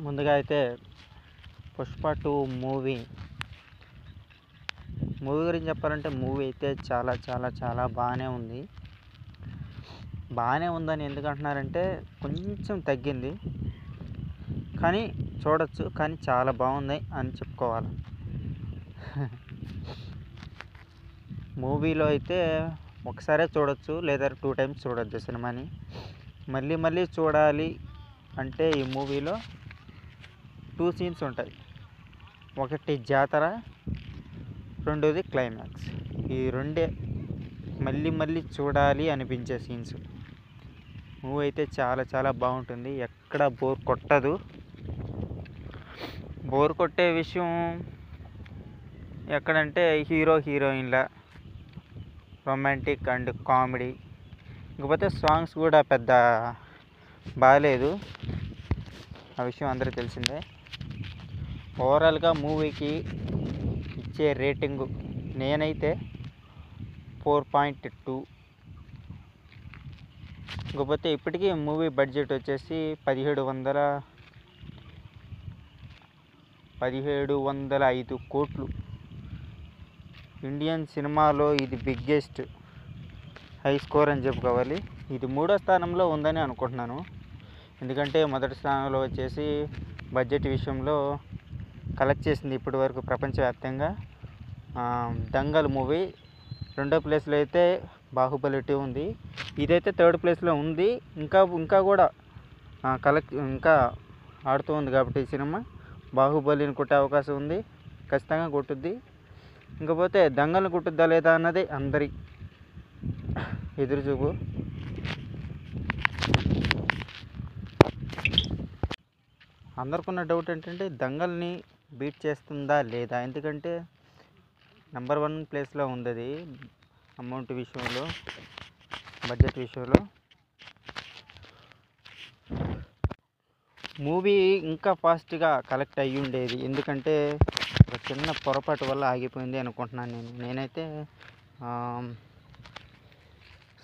ముందుగా అయితే పుష్ప 2 మూవీ గురించి చెప్పాలంటే మూవీ అయితే చాలా చాలా చాలా బాగానే ఉందని ఎందుకు అంటున్నారంటే కొంచెం తగ్గింది, కానీ చూడొచ్చు, కానీ చాలా బాగుంది అని చెప్పుకోవాలి. మూవీలో అయితే ఒకసారే చూడొచ్చు లేదా 2 టైమ్స్ చూడొచ్చు సినిమాని. మళ్ళీ చూడాలి అంటే ఈ మూవీలో 2 సీన్స్ ఉంటాయి. ఒకటి జాతర, రెండోది క్లైమాక్స్. ఈ రెండే మళ్ళీ చూడాలి అనిపించే సీన్స్. మూవీ అయితే చాలా చాలా బాగుంటుంది, ఎక్కడ బోర్ కొట్టదు. బోర్ కొట్టే విషయం ఎక్కడంటే హీరో హీరోయిన్ల రొమాంటిక్ అండ్ కామెడీ. ఇకపోతే సాంగ్స్ కూడా పెద్ద బాగాలేదు, ఆ విషయం అందరికీ తెలిసిందే. ఓవరాల్గా మూవీకి ఇచ్చే రేటింగు నేనైతే 4.2. ఇకపోతే ఇప్పటికీ మూవీ బడ్జెట్ వచ్చేసి 1705 కోట్లు. ఇండియన్ సినిమాలో ఇది బిగ్గెస్ట్ హై స్కోర్ అని చెప్పుకోవాలి. ఇది 3వ స్థానంలో ఉందని అనుకుంటున్నాను, ఎందుకంటే మొదటి స్థానంలో వచ్చేసి బడ్జెట్ విషయంలో కలెక్ట్ చేసింది ఇప్పటి వరకు ప్రపంచవ్యాప్తంగా దంగల్ మూవీ. 2వ ప్లేస్లో అయితే బాహుబలి 2 ఉంది. ఇదైతే 3rd ప్లేస్లో ఉంది. ఇంకా కూడా ఇంకా ఆడుతూ ఉంది కాబట్టి ఈ సినిమా బాహుబలిని కొట్టే అవకాశం ఉంది, ఖచ్చితంగా కొట్టుద్ది. ఇంకపోతే దంగల్ని కొట్టుద్దా లేదా అన్నది అందరి ఎదురుచూపు. అందరికున్న డౌట్ ఏంటంటే దంగల్ని బీట్ చేస్తుందా లేదా, ఎందుకంటే నెంబర్ 1 ప్లేస్లో ఉంది అది అమౌంట్ విషయంలో, బడ్జెట్ విషయంలో. మూవీ ఇంకా ఫాస్ట్గా కలెక్ట్ అయ్యి ఉండేది, ఎందుకంటే ఒక చిన్న పొరపాటు వల్ల ఆగిపోయింది అనుకుంటున్నాను నేనైతే.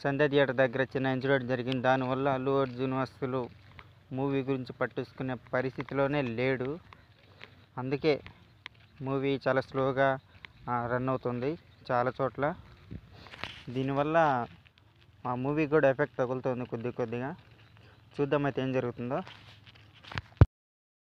సంధ్య థియేటర్ దగ్గర చిన్న ఇన్సిడెంట్ జరిగింది, దానివల్ల అల్లు అర్జున్ అసలు మూవీ గురించి పట్టించుకునే పరిస్థితిలోనే లేడు. అందుకే మూవీ చాలా స్లోగా రన్ అవుతుంది చాలా చోట్ల. దీనివల్ల ఆ మూవీ కూడా ఎఫెక్ట్ తగులుతుంది కొద్దిగా. చూద్దాం అయితే ఏం జరుగుతుందో.